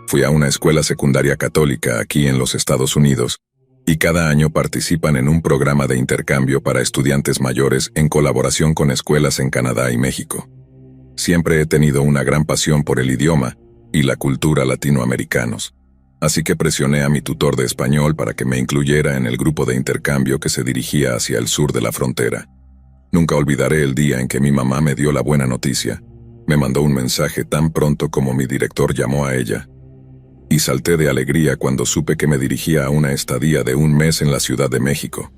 Fui a una escuela secundaria católica aquí en los Estados Unidos, y cada año participan en un programa de intercambio para estudiantes mayores en colaboración con escuelas en Canadá y México. Siempre he tenido una gran pasión por el idioma y la cultura latinoamericanos, así que presioné a mi tutor de español para que me incluyera en el grupo de intercambio que se dirigía hacia el sur de la frontera. Nunca olvidaré el día en que mi mamá me dio la buena noticia. Me mandó un mensaje tan pronto como mi director llamó a ella. Y salté de alegría cuando supe que me dirigía a una estadía de 1 mes en la Ciudad de México.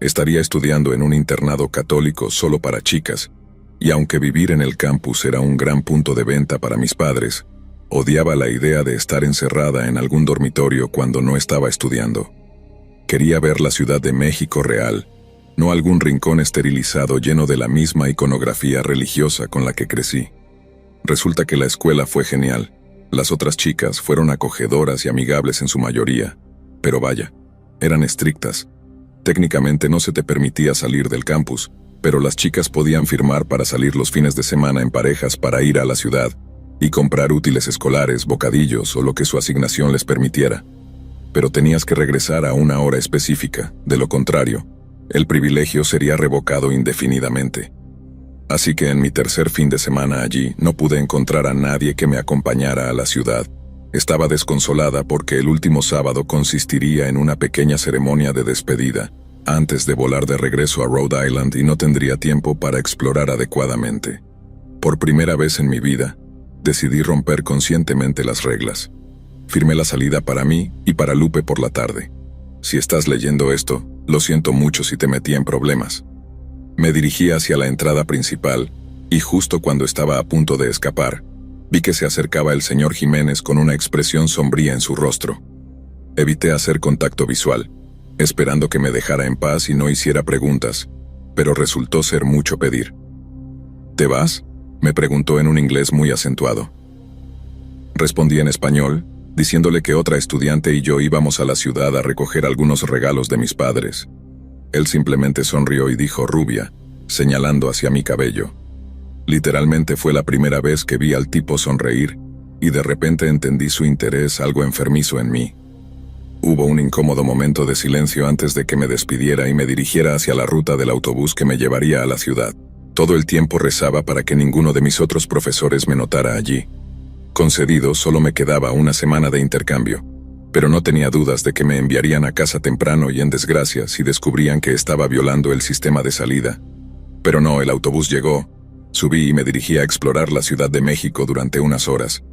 Estaría estudiando en un internado católico solo para chicas, y aunque vivir en el campus era un gran punto de venta para mis padres, odiaba la idea de estar encerrada en algún dormitorio cuando no estaba estudiando. Quería ver la Ciudad de México real, no algún rincón esterilizado lleno de la misma iconografía religiosa con la que crecí. Resulta que la escuela fue genial. Las otras chicas fueron acogedoras y amigables en su mayoría, pero vaya, eran estrictas. Técnicamente no se te permitía salir del campus, pero las chicas podían firmar para salir los fines de semana en parejas para ir a la ciudad y comprar útiles escolares, bocadillos o lo que su asignación les permitiera. Pero tenías que regresar a una hora específica, de lo contrario, el privilegio sería revocado indefinidamente. Así que en mi tercer fin de semana allí no pude encontrar a nadie que me acompañara a la ciudad. Estaba desconsolada porque el último sábado consistiría en una pequeña ceremonia de despedida, antes de volar de regreso a Rhode Island y no tendría tiempo para explorar adecuadamente. Por primera vez en mi vida, decidí romper conscientemente las reglas. Firmé la salida para mí y para Lupe por la tarde. Si estás leyendo esto, lo siento mucho si te metí en problemas. Me dirigí hacia la entrada principal, y justo cuando estaba a punto de escapar, vi que se acercaba el señor Jiménez con una expresión sombría en su rostro. Evité hacer contacto visual, esperando que me dejara en paz y no hiciera preguntas, pero resultó ser mucho pedir. ¿Te vas?, me preguntó en un inglés muy acentuado. Respondí en español, diciéndole que otra estudiante y yo íbamos a la ciudad a recoger algunos regalos de mis padres. Él simplemente sonrió y dijo rubia, señalando hacia mi cabello. Literalmente fue la primera vez que vi al tipo sonreír, y de repente entendí su interés algo enfermizo en mí. Hubo un incómodo momento de silencio antes de que me despidiera y me dirigiera hacia la ruta del autobús que me llevaría a la ciudad. Todo el tiempo rezaba para que ninguno de mis otros profesores me notara allí. Concedido, solo me quedaba una semana de intercambio, pero no tenía dudas de que me enviarían a casa temprano y en desgracia si descubrían que estaba violando el sistema de salida. Pero no, el autobús llegó, subí y me dirigí a explorar la Ciudad de México durante unas horas.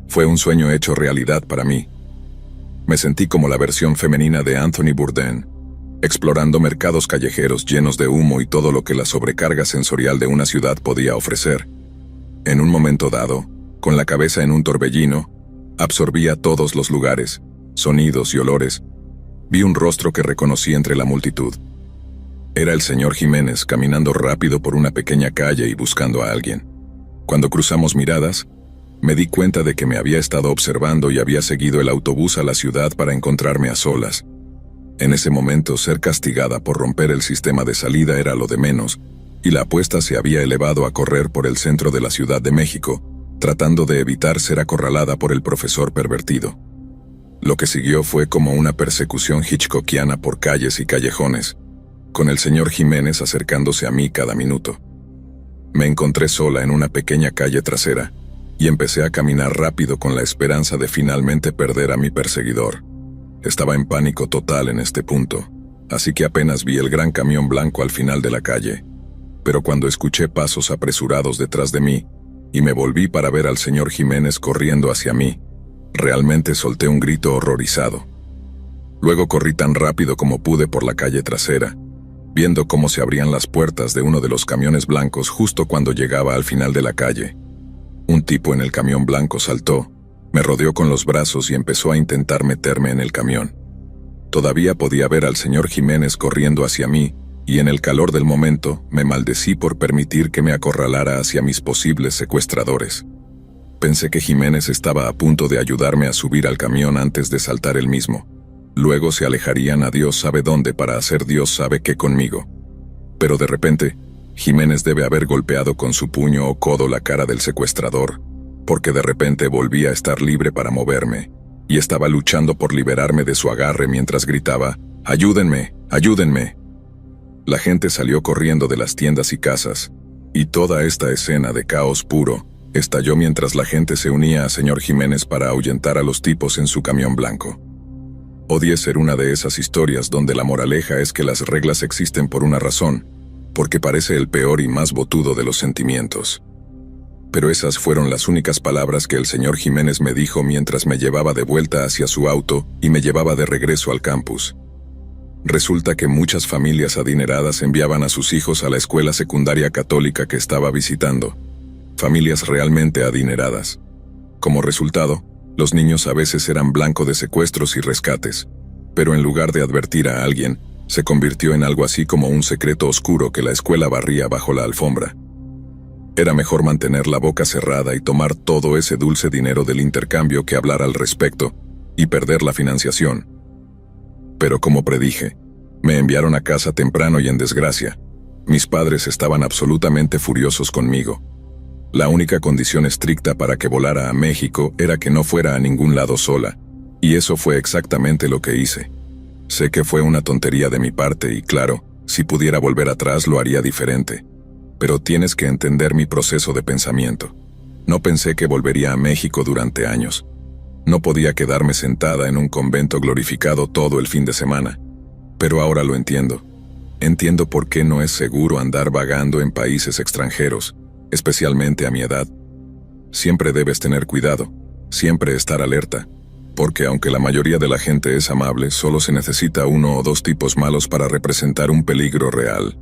Fue un sueño hecho realidad para mí. Me sentí como la versión femenina de Anthony Bourdain, explorando mercados callejeros llenos de humo y todo lo que la sobrecarga sensorial de una ciudad podía ofrecer. En un momento dado, con la cabeza en un torbellino, absorbía todos los lugares, sonidos y olores. Vi un rostro que reconocí entre la multitud. Era el señor Jiménez caminando rápido por una pequeña calle y buscando a alguien. Cuando cruzamos miradas, me di cuenta de que me había estado observando y había seguido el autobús a la ciudad para encontrarme a solas. En ese momento, ser castigada por romper el sistema de salida era lo de menos, y la apuesta se había elevado a correr por el centro de la Ciudad de México, tratando de evitar ser acorralada por el profesor pervertido. Lo que siguió fue como una persecución hitchcockiana por calles y callejones, con el señor Jiménez acercándose a mí cada minuto. Me encontré sola en una pequeña calle trasera, y empecé a caminar rápido con la esperanza de finalmente perder a mi perseguidor. Estaba en pánico total en este punto, así que apenas vi el gran camión blanco al final de la calle. Pero cuando escuché pasos apresurados detrás de mí, y me volví para ver al señor Jiménez corriendo hacia mí, realmente solté un grito horrorizado. Luego corrí tan rápido como pude por la calle trasera, viendo cómo se abrían las puertas de uno de los camiones blancos justo cuando llegaba al final de la calle. Un tipo en el camión blanco saltó, me rodeó con los brazos y empezó a intentar meterme en el camión. Todavía podía ver al señor Jiménez corriendo hacia mí, y en el calor del momento me maldecí por permitir que me acorralara hacia mis posibles secuestradores. Pensé que Jiménez estaba a punto de ayudarme a subir al camión antes de saltar él mismo. Luego se alejarían a Dios sabe dónde para hacer Dios sabe qué conmigo. Pero de repente, Jiménez debe haber golpeado con su puño o codo la cara del secuestrador, porque de repente volví a estar libre para moverme, y estaba luchando por liberarme de su agarre mientras gritaba, «¡Ayúdenme! ¡Ayúdenme!». La gente salió corriendo de las tiendas y casas, y toda esta escena de caos puro estalló mientras la gente se unía a señor Jiménez para ahuyentar a los tipos en su camión blanco. Odié ser una de esas historias donde la moraleja es que las reglas existen por una razón, porque parece el peor y más botudo de los sentimientos. Pero esas fueron las únicas palabras que el señor Jiménez me dijo mientras me llevaba de vuelta hacia su auto y me llevaba de regreso al campus. Resulta que muchas familias adineradas enviaban a sus hijos a la escuela secundaria católica que estaba visitando. Familias realmente adineradas. Como resultado, los niños a veces eran blanco de secuestros y rescates, pero en lugar de advertir a alguien, se convirtió en algo así como un secreto oscuro que la escuela barría bajo la alfombra. Era mejor mantener la boca cerrada y tomar todo ese dulce dinero del intercambio que hablar al respecto y perder la financiación. Pero como predije, me enviaron a casa temprano y en desgracia. Mis padres estaban absolutamente furiosos conmigo. La única condición estricta para que volara a México era que no fuera a ningún lado sola, y eso fue exactamente lo que hice. Sé que fue una tontería de mi parte y claro, si pudiera volver atrás lo haría diferente. Pero tienes que entender mi proceso de pensamiento. No pensé que volvería a México durante años. No podía quedarme sentada en un convento glorificado todo el fin de semana. Pero ahora lo entiendo. Entiendo por qué no es seguro andar vagando en países extranjeros, especialmente a mi edad. Siempre debes tener cuidado, siempre estar alerta, porque aunque la mayoría de la gente es amable, solo se necesita uno o dos tipos malos para representar un peligro real.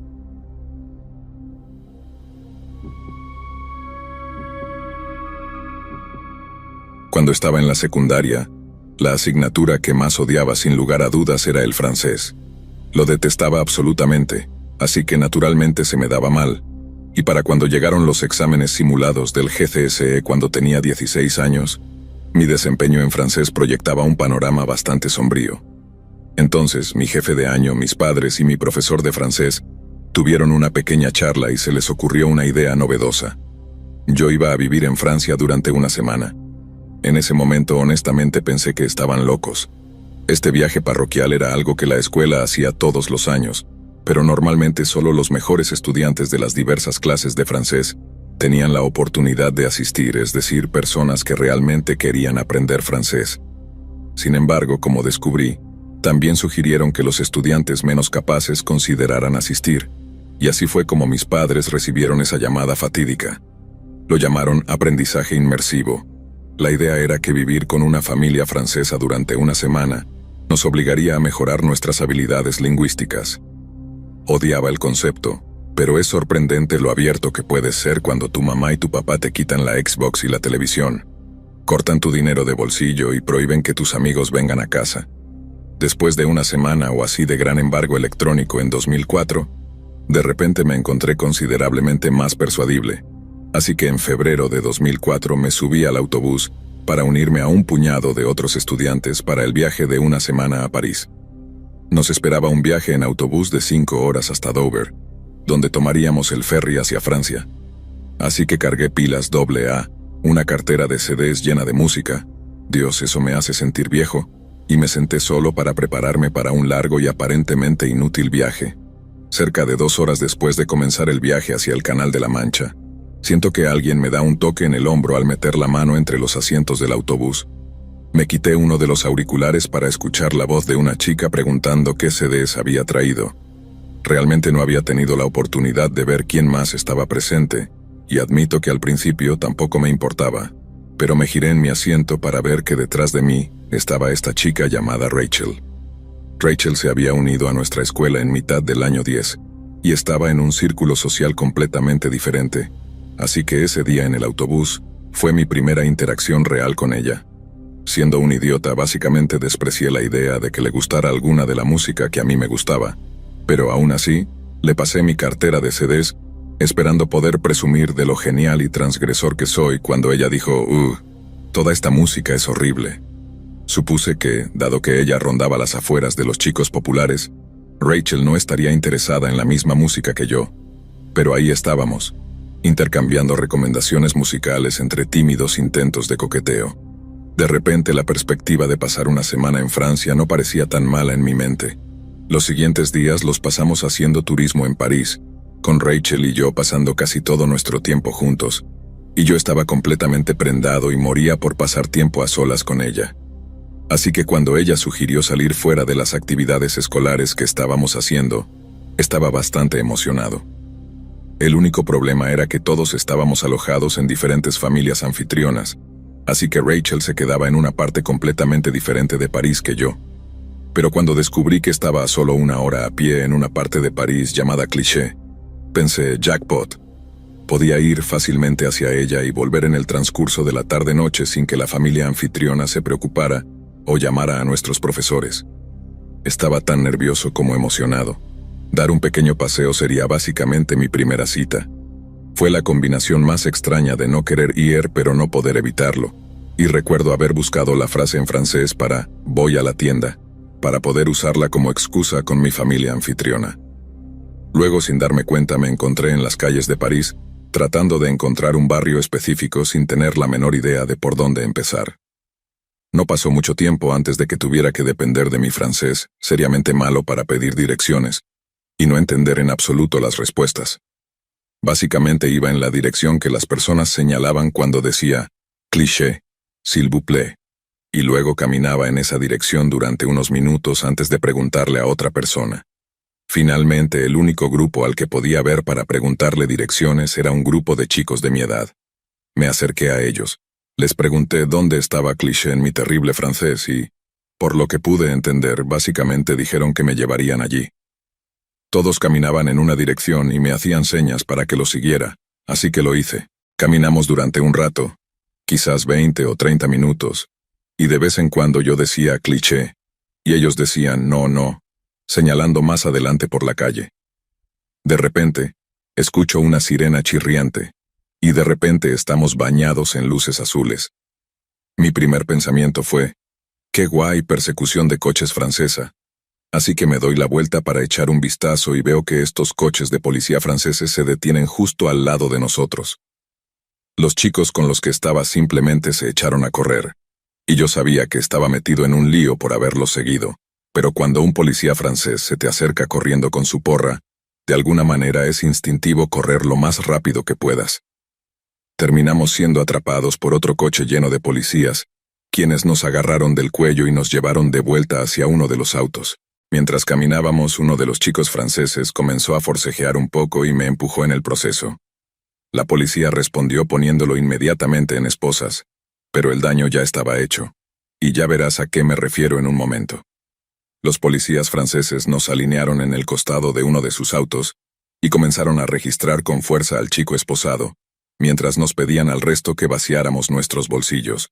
Cuando estaba en la secundaria, la asignatura que más odiaba sin lugar a dudas era el francés. Lo detestaba absolutamente, así que naturalmente se me daba mal. Y para cuando llegaron los exámenes simulados del GCSE cuando tenía 16 años, mi desempeño en francés proyectaba un panorama bastante sombrío. Entonces, mi jefe de año, mis padres y mi profesor de francés tuvieron una pequeña charla y se les ocurrió una idea novedosa. Yo iba a vivir en Francia durante una semana. En ese momento honestamente pensé que estaban locos. Este viaje parroquial era algo que la escuela hacía todos los años, pero normalmente solo los mejores estudiantes de las diversas clases de francés tenían la oportunidad de asistir, es decir, personas que realmente querían aprender francés. Sin embargo, como descubrí, también sugirieron que los estudiantes menos capaces consideraran asistir, y así fue como mis padres recibieron esa llamada fatídica. Lo llamaron aprendizaje inmersivo. La idea era que vivir con una familia francesa durante una semana nos obligaría a mejorar nuestras habilidades lingüísticas. Odiaba el concepto, pero es sorprendente lo abierto que puedes ser cuando tu mamá y tu papá te quitan la Xbox y la televisión, cortan tu dinero de bolsillo y prohíben que tus amigos vengan a casa. Después de una semana o así de gran embargo electrónico en 2004, de repente me encontré considerablemente más persuadible, así que en febrero de 2004 me subí al autobús para unirme a un puñado de otros estudiantes para el viaje de una semana a París. Nos esperaba un viaje en autobús de 5 horas hasta Dover, donde tomaríamos el ferry hacia Francia. Así que cargué pilas AA, una cartera de CDs llena de música, Dios, eso me hace sentir viejo, y me senté solo para prepararme para un largo y aparentemente inútil viaje. Cerca de 2 horas después de comenzar el viaje hacia el Canal de la Mancha, siento que alguien me da un toque en el hombro al meter la mano entre los asientos del autobús. Me quité uno de los auriculares para escuchar la voz de una chica preguntando qué CDs había traído. Realmente no había tenido la oportunidad de ver quién más estaba presente, y admito que al principio tampoco me importaba, pero me giré en mi asiento para ver que detrás de mí estaba esta chica llamada Rachel. Rachel se había unido a nuestra escuela en mitad del año 10, y estaba en un círculo social completamente diferente, así que ese día en el autobús fue mi primera interacción real con ella. Siendo un idiota, básicamente desprecié la idea de que le gustara alguna de la música que a mí me gustaba, pero aún así, le pasé mi cartera de CDs, esperando poder presumir de lo genial y transgresor que soy cuando ella dijo, toda esta música es horrible. Supuse que, dado que ella rondaba las afueras de los chicos populares, Rachel no estaría interesada en la misma música que yo. Pero ahí estábamos, intercambiando recomendaciones musicales entre tímidos intentos de coqueteo. De repente la perspectiva de pasar una semana en Francia no parecía tan mala en mi mente. Los siguientes días los pasamos haciendo turismo en París, con Rachel y yo pasando casi todo nuestro tiempo juntos, y yo estaba completamente prendado y moría por pasar tiempo a solas con ella. Así que cuando ella sugirió salir fuera de las actividades escolares que estábamos haciendo, estaba bastante emocionado. El único problema era que todos estábamos alojados en diferentes familias anfitrionas, así que Rachel se quedaba en una parte completamente diferente de París que yo. Pero cuando descubrí que estaba a solo una hora a pie en una parte de París llamada Cliché, pensé, jackpot. Podía ir fácilmente hacia ella y volver en el transcurso de la tarde-noche sin que la familia anfitriona se preocupara o llamara a nuestros profesores. Estaba tan nervioso como emocionado. Dar un pequeño paseo sería básicamente mi primera cita. Fue la combinación más extraña de no querer ir pero no poder evitarlo, y recuerdo haber buscado la frase en francés para «voy a la tienda», para poder usarla como excusa con mi familia anfitriona. Luego, sin darme cuenta, me encontré en las calles de París, tratando de encontrar un barrio específico sin tener la menor idea de por dónde empezar. No pasó mucho tiempo antes de que tuviera que depender de mi francés, seriamente malo para pedir direcciones, y no entender en absoluto las respuestas. Básicamente iba en la dirección que las personas señalaban cuando decía «cliché, s'il vous plaît», y luego caminaba en esa dirección durante unos minutos antes de preguntarle a otra persona. Finalmente, el único grupo al que podía ver para preguntarle direcciones era un grupo de chicos de mi edad. Me acerqué a ellos. Les pregunté dónde estaba Cliché en mi terrible francés y, por lo que pude entender, básicamente dijeron que me llevarían allí. Todos caminaban en una dirección y me hacían señas para que lo siguiera, así que lo hice. Caminamos durante un rato, quizás 20 o 30 minutos, y de vez en cuando yo decía Cliché, y ellos decían no, señalando más adelante por la calle. De repente, escucho una sirena chirriante, y de repente estamos bañados en luces azules. Mi primer pensamiento fue, ¡qué guay persecución de coches francesa! Así que me doy la vuelta para echar un vistazo y veo que estos coches de policía franceses se detienen justo al lado de nosotros. Los chicos con los que estaba simplemente se echaron a correr, y yo sabía que estaba metido en un lío por haberlos seguido, pero cuando un policía francés se te acerca corriendo con su porra, de alguna manera es instintivo correr lo más rápido que puedas. Terminamos siendo atrapados por otro coche lleno de policías, quienes nos agarraron del cuello y nos llevaron de vuelta hacia uno de los autos. Mientras caminábamos, uno de los chicos franceses comenzó a forcejear un poco y me empujó en el proceso. La policía respondió poniéndolo inmediatamente en esposas, pero el daño ya estaba hecho, y ya verás a qué me refiero en un momento. Los policías franceses nos alinearon en el costado de uno de sus autos y comenzaron a registrar con fuerza al chico esposado, mientras nos pedían al resto que vaciáramos nuestros bolsillos.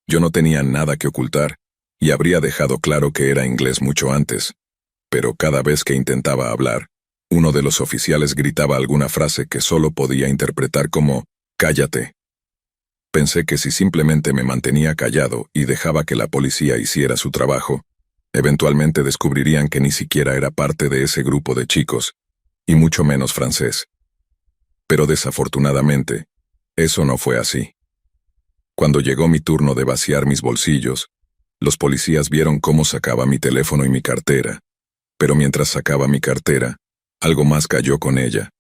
Yo no tenía nada que ocultar, y habría dejado claro que era inglés mucho antes, pero cada vez que intentaba hablar, uno de los oficiales gritaba alguna frase que solo podía interpretar como «cállate». Pensé que si simplemente me mantenía callado y dejaba que la policía hiciera su trabajo, eventualmente descubrirían que ni siquiera era parte de ese grupo de chicos, y mucho menos francés. Pero desafortunadamente, eso no fue así. Cuando llegó mi turno de vaciar mis bolsillos, los policías vieron cómo sacaba mi teléfono y mi cartera, pero mientras sacaba mi cartera, algo más cayó con ella.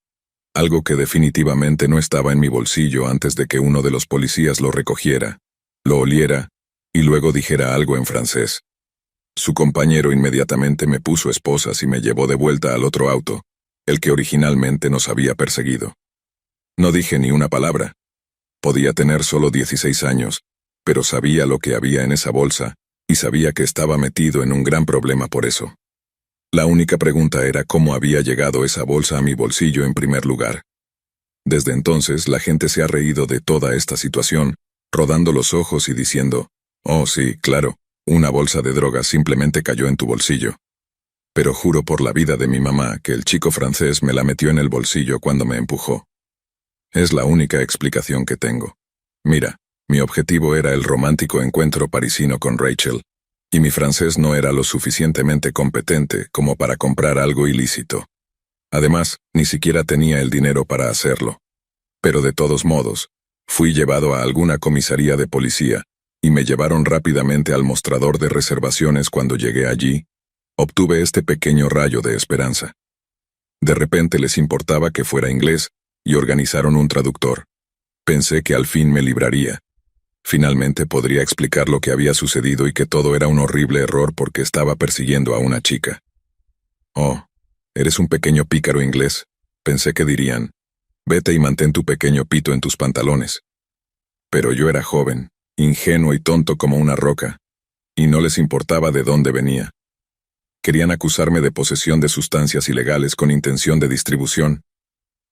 Algo que definitivamente no estaba en mi bolsillo antes de que uno de los policías lo recogiera, lo oliera, y luego dijera algo en francés. Su compañero inmediatamente me puso esposas y me llevó de vuelta al otro auto, el que originalmente nos había perseguido. No dije ni una palabra. Podía tener solo 16 años, pero sabía lo que había en esa bolsa, y sabía que estaba metido en un gran problema por eso. La única pregunta era cómo había llegado esa bolsa a mi bolsillo en primer lugar. Desde entonces la gente se ha reído de toda esta situación, rodando los ojos y diciendo, «Oh sí, claro, una bolsa de drogas simplemente cayó en tu bolsillo». Pero juro por la vida de mi mamá que el chico francés me la metió en el bolsillo cuando me empujó. Es la única explicación que tengo. Mira, mi objetivo era el romántico encuentro parisino con Rachel, y mi francés no era lo suficientemente competente como para comprar algo ilícito. Además, ni siquiera tenía el dinero para hacerlo. Pero de todos modos, fui llevado a alguna comisaría de policía, y me llevaron rápidamente al mostrador de reservaciones. Cuando llegué allí, obtuve este pequeño rayo de esperanza. De repente les importaba que fuera inglés, y organizaron un traductor. Pensé que al fin me libraría. Finalmente podría explicar lo que había sucedido y que todo era un horrible error porque estaba persiguiendo a una chica. Oh, eres un pequeño pícaro inglés, pensé que dirían. Vete y mantén tu pequeño pito en tus pantalones. Pero yo era joven, ingenuo y tonto como una roca, y no les importaba de dónde venía. Querían acusarme de posesión de sustancias ilegales con intención de distribución.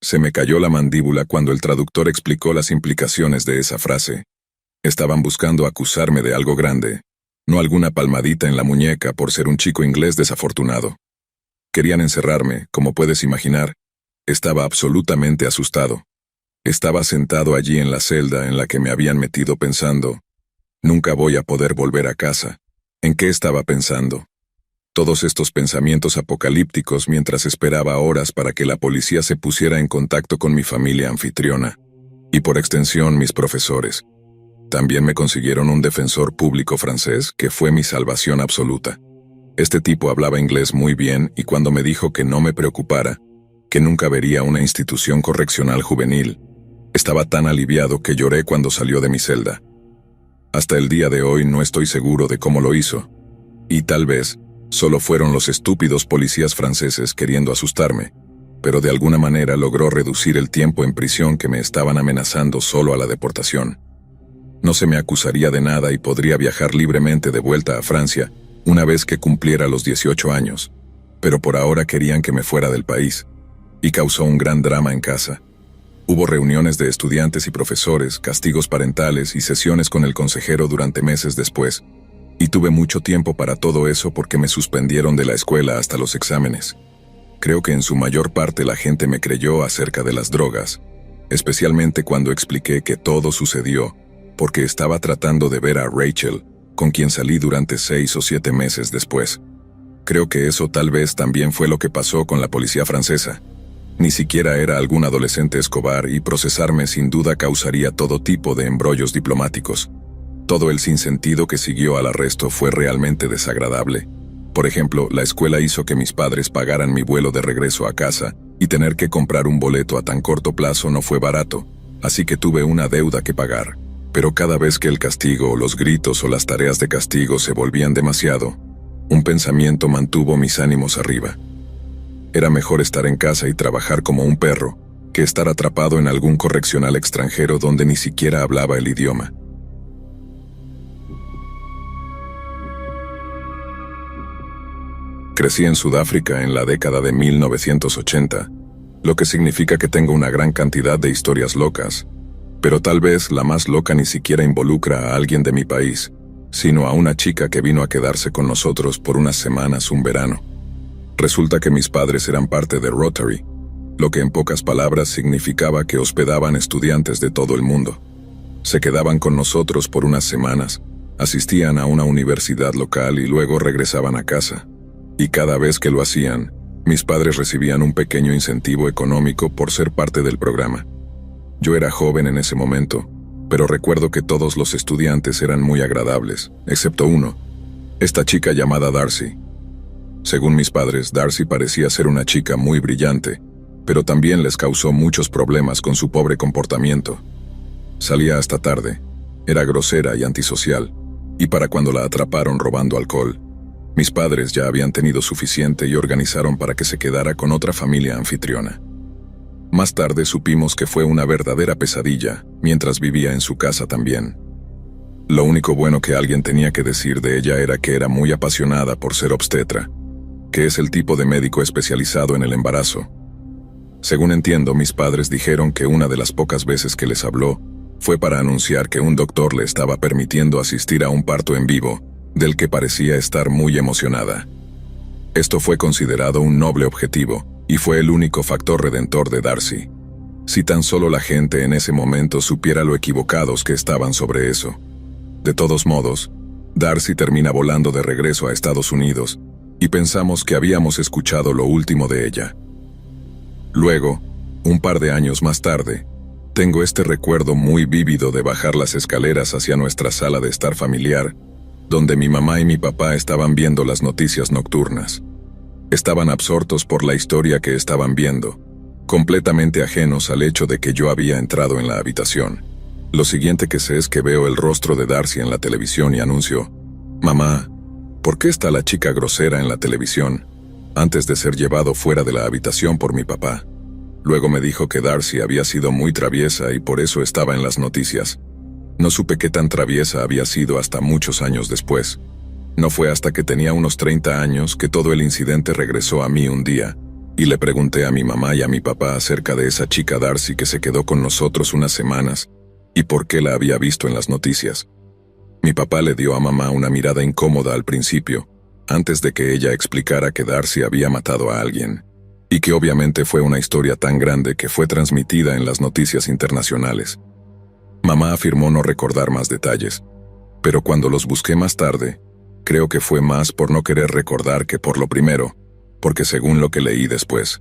Se me cayó la mandíbula cuando el traductor explicó las implicaciones de esa frase. Estaban buscando acusarme de algo grande, no alguna palmadita en la muñeca por ser un chico inglés desafortunado. Querían encerrarme, como puedes imaginar. Estaba absolutamente asustado. Estaba sentado allí en la celda en la que me habían metido pensando, nunca voy a poder volver a casa. ¿En qué estaba pensando? Todos estos pensamientos apocalípticos mientras esperaba horas para que la policía se pusiera en contacto con mi familia anfitriona, y por extensión mis profesores. También me consiguieron un defensor público francés que fue mi salvación absoluta. Este tipo hablaba inglés muy bien y cuando me dijo que no me preocupara, que nunca vería una institución correccional juvenil, estaba tan aliviado que lloré cuando salió de mi celda. Hasta el día de hoy no estoy seguro de cómo lo hizo, y tal vez solo fueron los estúpidos policías franceses queriendo asustarme, pero de alguna manera logró reducir el tiempo en prisión que me estaban amenazando solo a la deportación. No se me acusaría de nada y podría viajar libremente de vuelta a Francia una vez que cumpliera los 18 años, pero por ahora querían que me fuera del país, y causó un gran drama en casa. Hubo reuniones de estudiantes y profesores, castigos parentales y sesiones con el consejero durante meses después, y tuve mucho tiempo para todo eso porque me suspendieron de la escuela hasta los exámenes. Creo que en su mayor parte la gente me creyó acerca de las drogas, especialmente cuando expliqué que todo sucedió porque estaba tratando de ver a Rachel, con quien salí durante 6 o 7 meses después. Creo que eso tal vez también fue lo que pasó con la policía francesa. Ni siquiera era algún adolescente Escobar y procesarme sin duda causaría todo tipo de embrollos diplomáticos. Todo el sinsentido que siguió al arresto fue realmente desagradable. Por ejemplo, la escuela hizo que mis padres pagaran mi vuelo de regreso a casa, y tener que comprar un boleto a tan corto plazo no fue barato, así que tuve una deuda que pagar. Pero cada vez que el castigo, los gritos o las tareas de castigo se volvían demasiado, un pensamiento mantuvo mis ánimos arriba. Era mejor estar en casa y trabajar como un perro, que estar atrapado en algún correccional extranjero donde ni siquiera hablaba el idioma. Crecí en Sudáfrica en la década de 1980, lo que significa que tengo una gran cantidad de historias locas, pero tal vez la más loca ni siquiera involucra a alguien de mi país, sino a una chica que vino a quedarse con nosotros por unas semanas un verano. Resulta que mis padres eran parte de Rotary, lo que en pocas palabras significaba que hospedaban estudiantes de todo el mundo. Se quedaban con nosotros por unas semanas, asistían a una universidad local y luego regresaban a casa. Y cada vez que lo hacían, mis padres recibían un pequeño incentivo económico por ser parte del programa. Yo era joven en ese momento, pero recuerdo que todos los estudiantes eran muy agradables, excepto uno, esta chica llamada Darcy. Según mis padres, Darcy parecía ser una chica muy brillante, pero también les causó muchos problemas con su pobre comportamiento. Salía hasta tarde, era grosera y antisocial, y para cuando la atraparon robando alcohol, mis padres ya habían tenido suficiente y organizaron para que se quedara con otra familia anfitriona. Más tarde supimos que fue una verdadera pesadilla, mientras vivía en su casa también. Lo único bueno que alguien tenía que decir de ella era que era muy apasionada por ser obstetra, que es el tipo de médico especializado en el embarazo. Según entiendo, mis padres dijeron que una de las pocas veces que les habló fue para anunciar que un doctor le estaba permitiendo asistir a un parto en vivo, del que parecía estar muy emocionada. Esto fue considerado un noble objetivo, y fue el único factor redentor de Darcy. Si tan solo la gente en ese momento supiera lo equivocados que estaban sobre eso. De todos modos, Darcy termina volando de regreso a Estados Unidos, y pensamos que habíamos escuchado lo último de ella. Luego, un par de años más tarde, tengo este recuerdo muy vívido de bajar las escaleras hacia nuestra sala de estar familiar, donde mi mamá y mi papá estaban viendo las noticias nocturnas. Estaban absortos por la historia que estaban viendo, completamente ajenos al hecho de que yo había entrado en la habitación. Lo siguiente que sé es que veo el rostro de Darcy en la televisión y anuncio: «Mamá, ¿por qué está la chica grosera en la televisión?», antes de ser llevado fuera de la habitación por mi papá. Luego me dijo que Darcy había sido muy traviesa y por eso estaba en las noticias. No supe qué tan traviesa había sido hasta muchos años después. No fue hasta que tenía unos 30 años que todo el incidente regresó a mí un día, y le pregunté a mi mamá y a mi papá acerca de esa chica Darcy que se quedó con nosotros unas semanas, y por qué la había visto en las noticias. Mi papá le dio a mamá una mirada incómoda al principio, antes de que ella explicara que Darcy había matado a alguien, y que obviamente fue una historia tan grande que fue transmitida en las noticias internacionales. Mamá afirmó no recordar más detalles, pero cuando los busqué más tarde, creo que fue más por no querer recordar que por lo primero, porque según lo que leí después,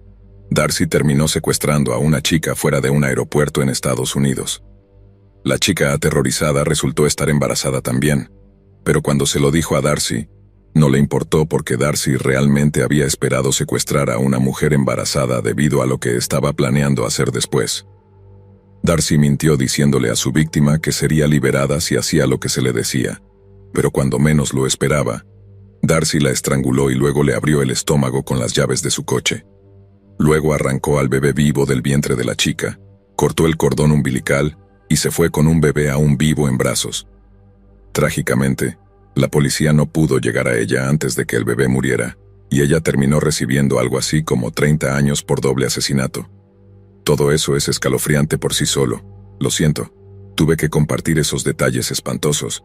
Darcy terminó secuestrando a una chica fuera de un aeropuerto en Estados Unidos. La chica aterrorizada resultó estar embarazada también, pero cuando se lo dijo a Darcy, no le importó porque Darcy realmente había esperado secuestrar a una mujer embarazada debido a lo que estaba planeando hacer después. Darcy mintió diciéndole a su víctima que sería liberada si hacía lo que se le decía, pero cuando menos lo esperaba, Darcy la estranguló y luego le abrió el estómago con las llaves de su coche. Luego arrancó al bebé vivo del vientre de la chica, cortó el cordón umbilical y se fue con un bebé aún vivo en brazos. Trágicamente, la policía no pudo llegar a ella antes de que el bebé muriera, y ella terminó recibiendo algo así como 30 años por doble asesinato. Todo eso es escalofriante por sí solo. Lo siento, tuve que compartir esos detalles espantosos,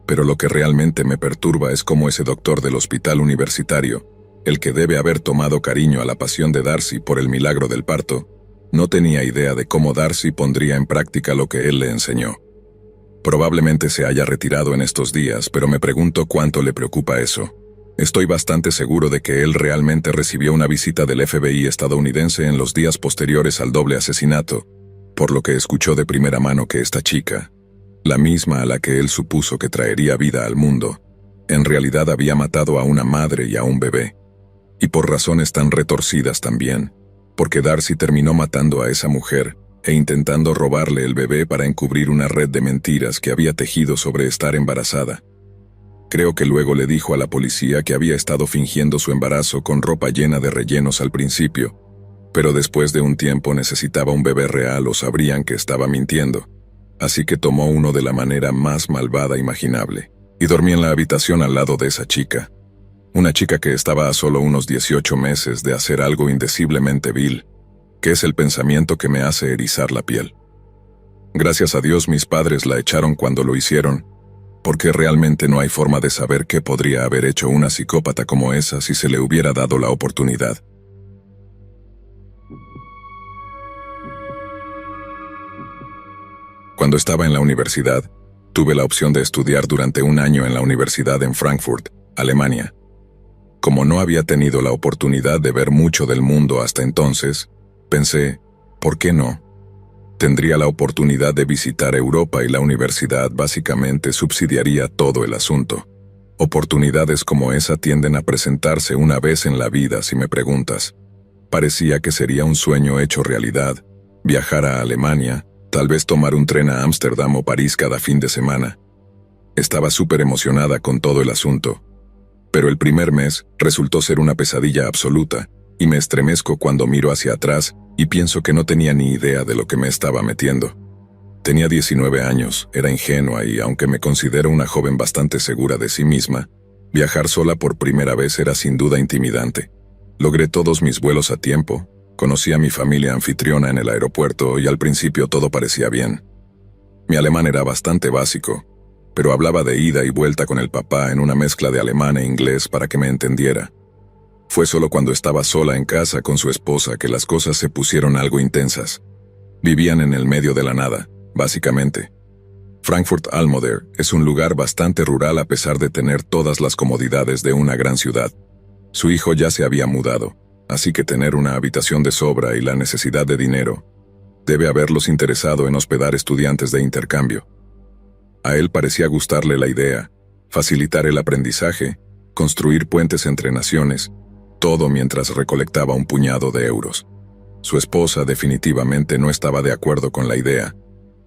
pero lo que realmente me perturba es cómo ese doctor del hospital universitario, el que debe haber tomado cariño a la pasión de Darcy por el milagro del parto, no tenía idea de cómo Darcy pondría en práctica lo que él le enseñó. Probablemente se haya retirado en estos días, pero me pregunto cuánto le preocupa eso. Estoy bastante seguro de que él realmente recibió una visita del FBI estadounidense en los días posteriores al doble asesinato, por lo que escuchó de primera mano que esta chica, la misma a la que él supuso que traería vida al mundo, en realidad había matado a una madre y a un bebé. Y por razones tan retorcidas también, porque Darcy terminó matando a esa mujer e intentando robarle el bebé para encubrir una red de mentiras que había tejido sobre estar embarazada. Creo que luego le dijo a la policía que había estado fingiendo su embarazo con ropa llena de rellenos al principio, pero después de un tiempo necesitaba un bebé real o sabrían que estaba mintiendo, así que tomó uno de la manera más malvada imaginable, y dormí en la habitación al lado de esa chica. Una chica que estaba a solo unos 18 meses de hacer algo indeciblemente vil, que es el pensamiento que me hace erizar la piel. Gracias a Dios mis padres la echaron cuando lo hicieron, porque realmente no hay forma de saber qué podría haber hecho una psicópata como esa si se le hubiera dado la oportunidad. Cuando estaba en la universidad, tuve la opción de estudiar durante un año en la universidad en Frankfurt, Alemania. Como no había tenido la oportunidad de ver mucho del mundo hasta entonces, pensé, ¿por qué no? Tendría la oportunidad de visitar Europa y la universidad básicamente subsidiaría todo el asunto. Oportunidades como esa tienden a presentarse una vez en la vida si me preguntas. Parecía que sería un sueño hecho realidad, viajar a Alemania, tal vez tomar un tren a Ámsterdam o París cada fin de semana. Estaba súper emocionada con todo el asunto. Pero el primer mes resultó ser una pesadilla absoluta, y me estremezco cuando miro hacia atrás y pienso que no tenía ni idea de lo que me estaba metiendo. Tenía 19 años, era ingenua y, aunque me considero una joven bastante segura de sí misma, viajar sola por primera vez era sin duda intimidante. Logré todos mis vuelos a tiempo, conocí a mi familia anfitriona en el aeropuerto y al principio todo parecía bien. Mi alemán era bastante básico, pero hablaba de ida y vuelta con el papá en una mezcla de alemán e inglés para que me entendiera. Fue solo cuando estaba sola en casa con su esposa que las cosas se pusieron algo intensas. Vivían en el medio de la nada, básicamente. Frankfurt am Oder es un lugar bastante rural a pesar de tener todas las comodidades de una gran ciudad. Su hijo ya se había mudado, así que tener una habitación de sobra y la necesidad de dinero debe haberlos interesado en hospedar estudiantes de intercambio. A él parecía gustarle la idea, facilitar el aprendizaje, construir puentes entre naciones, todo mientras recolectaba un puñado de euros. Su esposa definitivamente no estaba de acuerdo con la idea,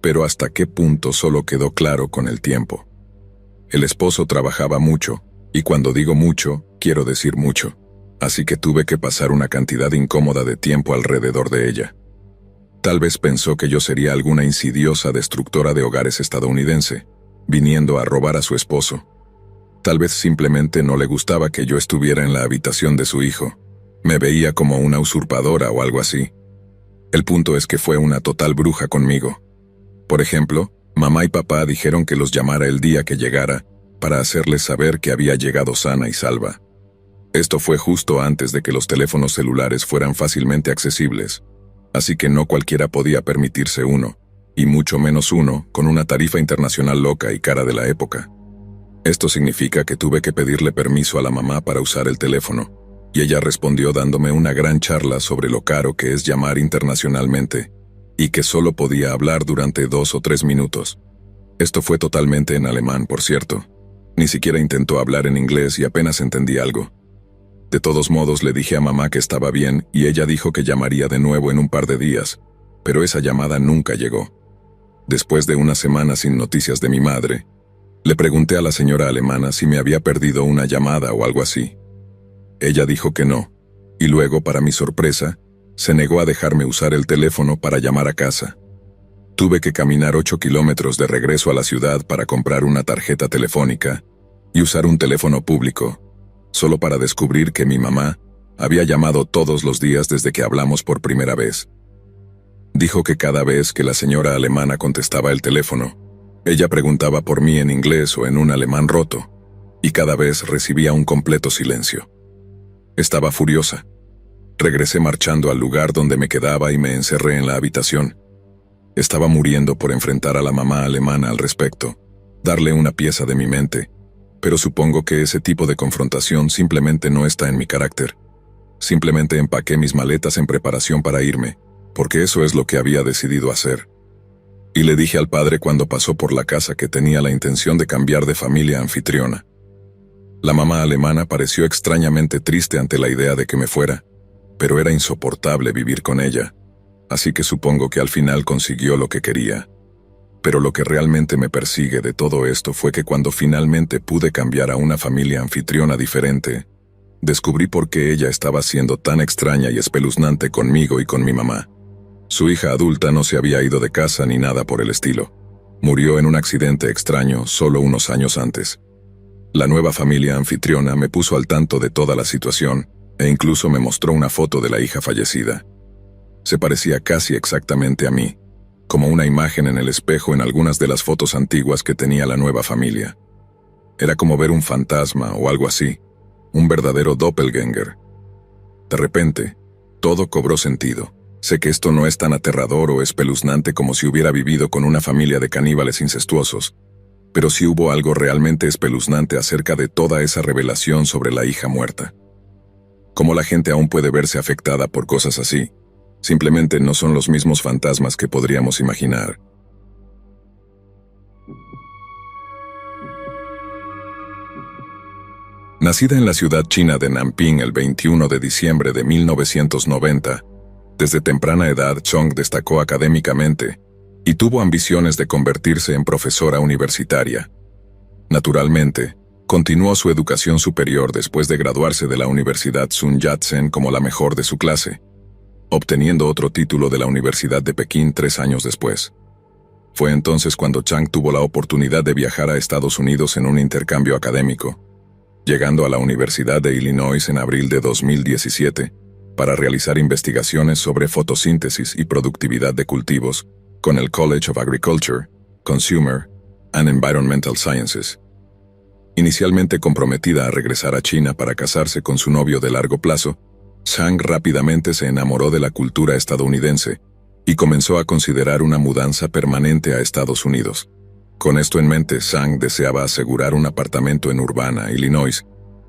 pero hasta qué punto solo quedó claro con el tiempo. El esposo trabajaba mucho, y cuando digo mucho, quiero decir mucho, así que tuve que pasar una cantidad incómoda de tiempo alrededor de ella. Tal vez pensó que yo sería alguna insidiosa destructora de hogares estadounidense, viniendo a robar a su esposo. Tal vez simplemente no le gustaba que yo estuviera en la habitación de su hijo. Me veía como una usurpadora o algo así. El punto es que fue una total bruja conmigo. Por ejemplo, mamá y papá dijeron que los llamara el día que llegara, para hacerles saber que había llegado sana y salva. Esto fue justo antes de que los teléfonos celulares fueran fácilmente accesibles, así que no cualquiera podía permitirse uno, y mucho menos uno con una tarifa internacional loca y cara de la época. Esto significa que tuve que pedirle permiso a la mamá para usar el teléfono, y ella respondió dándome una gran charla sobre lo caro que es llamar internacionalmente, y que solo podía hablar durante 2 o 3 minutos. Esto fue totalmente en alemán, por cierto. Ni siquiera intentó hablar en inglés y apenas entendí algo. De todos modos le dije a mamá que estaba bien y ella dijo que llamaría de nuevo en un par de días, pero esa llamada nunca llegó. Después de una semana sin noticias de mi madre, le pregunté a la señora alemana si me había perdido una llamada o algo así. Ella dijo que no, y luego, para mi sorpresa, se negó a dejarme usar el teléfono para llamar a casa. Tuve que caminar 8 kilómetros de regreso a la ciudad para comprar una tarjeta telefónica y usar un teléfono público, solo para descubrir que mi mamá había llamado todos los días desde que hablamos por primera vez. Dijo que cada vez que la señora alemana contestaba el teléfono, ella preguntaba por mí en inglés o en un alemán roto, y cada vez recibía un completo silencio. Estaba furiosa. Regresé marchando al lugar donde me quedaba y me encerré en la habitación. Estaba muriendo por enfrentar a la mamá alemana al respecto, darle una pieza de mi mente, pero supongo que ese tipo de confrontación simplemente no está en mi carácter. Simplemente empaqué mis maletas en preparación para irme, porque eso es lo que había decidido hacer. Y le dije al padre cuando pasó por la casa que tenía la intención de cambiar de familia anfitriona. La mamá alemana pareció extrañamente triste ante la idea de que me fuera, pero era insoportable vivir con ella, así que supongo que al final consiguió lo que quería. Pero lo que realmente me persigue de todo esto fue que cuando finalmente pude cambiar a una familia anfitriona diferente, descubrí por qué ella estaba siendo tan extraña y espeluznante conmigo y con mi mamá. Su hija adulta no se había ido de casa ni nada por el estilo. Murió en un accidente extraño solo unos años antes. La nueva familia anfitriona me puso al tanto de toda la situación e incluso me mostró una foto de la hija fallecida. Se parecía casi exactamente a mí, como una imagen en el espejo en algunas de las fotos antiguas que tenía la nueva familia. Era como ver un fantasma o algo así, un verdadero doppelganger. De repente, todo cobró sentido. Sé que esto no es tan aterrador o espeluznante como si hubiera vivido con una familia de caníbales incestuosos, pero sí hubo algo realmente espeluznante acerca de toda esa revelación sobre la hija muerta. Cómo la gente aún puede verse afectada por cosas así. Simplemente no son los mismos fantasmas que podríamos imaginar. Nacida en la ciudad china de Nanping el 21 de diciembre de 1990, desde temprana edad Chong destacó académicamente y tuvo ambiciones de convertirse en profesora universitaria. Naturalmente, continuó su educación superior después de graduarse de la Universidad Sun Yat-sen como la mejor de su clase, obteniendo otro título de la Universidad de Pekín 3 años después. Fue entonces cuando Chang tuvo la oportunidad de viajar a Estados Unidos en un intercambio académico, llegando a la Universidad de Illinois en abril de 2017 para realizar investigaciones sobre fotosíntesis y productividad de cultivos con el College of Agriculture, Consumer and Environmental Sciences. Inicialmente comprometida a regresar a China para casarse con su novio de largo plazo, Chang rápidamente se enamoró de la cultura estadounidense y comenzó a considerar una mudanza permanente a Estados Unidos. Con esto en mente, Chang deseaba asegurar un apartamento en Urbana, Illinois,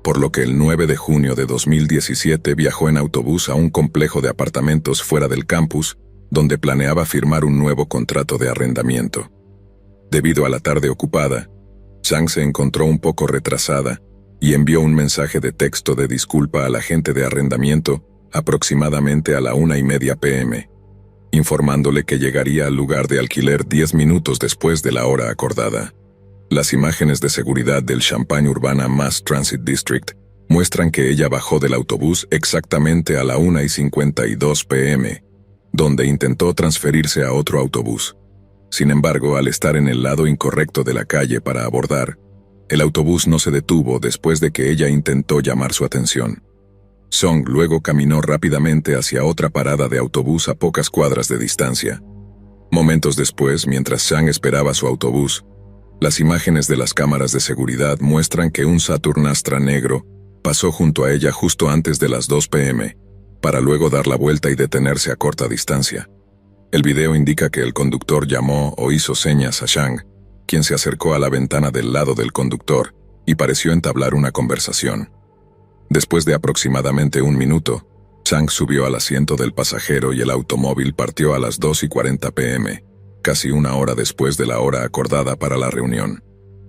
por lo que el 9 de junio de 2017 viajó en autobús a un complejo de apartamentos fuera del campus, donde planeaba firmar un nuevo contrato de arrendamiento. Debido a la tarde ocupada, Chang se encontró un poco retrasada y envió un mensaje de texto de disculpa al agente de arrendamiento aproximadamente a la 1:30 p.m., informándole que llegaría al lugar de alquiler 10 minutos después de la hora acordada. Las imágenes de seguridad del Champaign Urbana Mass Transit District muestran que ella bajó del autobús exactamente a la 1:52 p.m., donde intentó transferirse a otro autobús. Sin embargo, al estar en el lado incorrecto de la calle para abordar, el autobús no se detuvo después de que ella intentó llamar su atención. Song luego caminó rápidamente hacia otra parada de autobús a pocas cuadras de distancia. Momentos después, mientras Chang esperaba su autobús, las imágenes de las cámaras de seguridad muestran que un Saturn Astra negro pasó junto a ella justo antes de las 2 p.m., para luego dar la vuelta y detenerse a corta distancia. El video indica que el conductor llamó o hizo señas a Chang, quien se acercó a la ventana del lado del conductor y pareció entablar una conversación. Después de aproximadamente un minuto, Chang subió al asiento del pasajero y el automóvil partió a las 2:40 p.m., casi una hora después de la hora acordada para la reunión.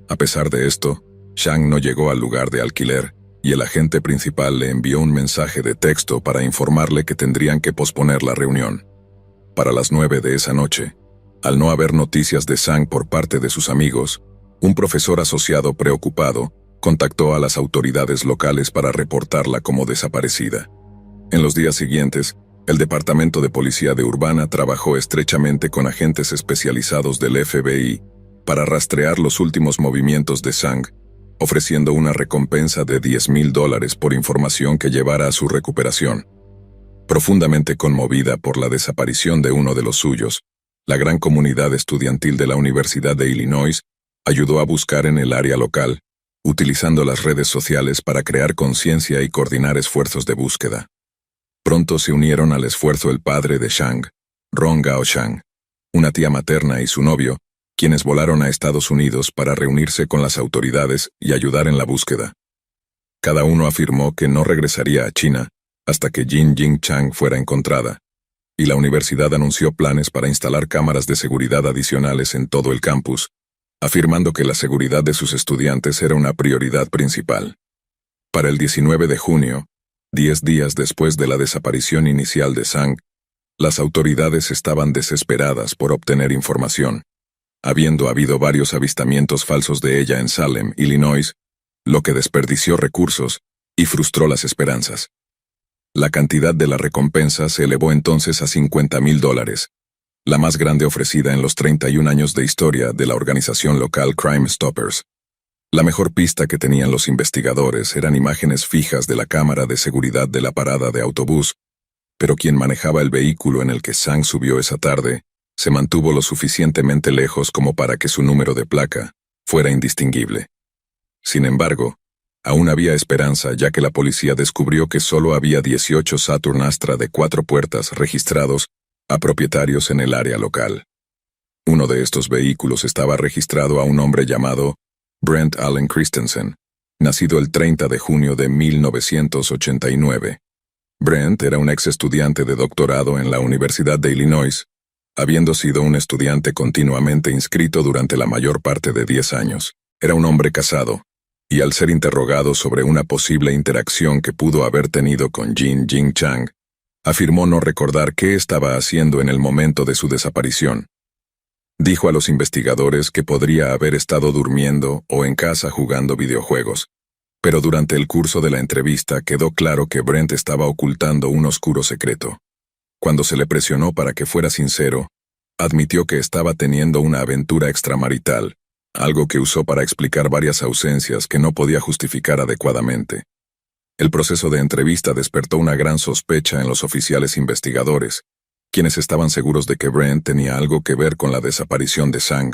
A pesar de esto, Chang no llegó al lugar de alquiler y el agente principal le envió un mensaje de texto para informarle que tendrían que posponer la reunión. Para las 9 de esa noche, al no haber noticias de Chang por parte de sus amigos, un profesor asociado preocupado contactó a las autoridades locales para reportarla como desaparecida. En los días siguientes, el Departamento de Policía de Urbana trabajó estrechamente con agentes especializados del FBI para rastrear los últimos movimientos de Chang, ofreciendo una recompensa de $10,000 por información que llevara a su recuperación. Profundamente conmovida por la desaparición de uno de los suyos, la gran comunidad estudiantil de la Universidad de Illinois ayudó a buscar en el área local, utilizando las redes sociales para crear conciencia y coordinar esfuerzos de búsqueda. Pronto se unieron al esfuerzo el padre de Chang, Ron Gao Chang, una tía materna y su novio, quienes volaron a Estados Unidos para reunirse con las autoridades y ayudar en la búsqueda. Cada uno afirmó que no regresaría a China hasta que Jin Chang fuera encontrada, y la universidad anunció planes para instalar cámaras de seguridad adicionales en todo el campus, afirmando que la seguridad de sus estudiantes era una prioridad principal. Para el 19 de junio, 10 días después de la desaparición inicial de Chang, las autoridades estaban desesperadas por obtener información, habiendo habido varios avistamientos falsos de ella en Salem, Illinois, lo que desperdició recursos y frustró las esperanzas. La cantidad de la recompensa se elevó entonces a $50,000, la más grande ofrecida en los 31 años de historia de la organización local Crime Stoppers. La mejor pista que tenían los investigadores eran imágenes fijas de la cámara de seguridad de la parada de autobús, pero quien manejaba el vehículo en el que Chang subió esa tarde se mantuvo lo suficientemente lejos como para que su número de placa fuera indistinguible. Sin embargo, aún había esperanza, ya que la policía descubrió que solo había 18 Saturn Astra de 4 puertas registrados a propietarios en el área local. Uno de estos vehículos estaba registrado a un hombre llamado Brent Allen Christensen, nacido el 30 de junio de 1989. Brent era un ex estudiante de doctorado en la Universidad de Illinois, habiendo sido un estudiante continuamente inscrito durante la mayor parte de 10 años. Era un hombre casado, y al ser interrogado sobre una posible interacción que pudo haber tenido con Jin Chang, afirmó no recordar qué estaba haciendo en el momento de su desaparición. Dijo a los investigadores que podría haber estado durmiendo o en casa jugando videojuegos, pero durante el curso de la entrevista quedó claro que Brent estaba ocultando un oscuro secreto. Cuando se le presionó para que fuera sincero, admitió que estaba teniendo una aventura extramarital, algo que usó para explicar varias ausencias que no podía justificar adecuadamente. El proceso de entrevista despertó una gran sospecha en los oficiales investigadores, quienes estaban seguros de que Brent tenía algo que ver con la desaparición de Chang.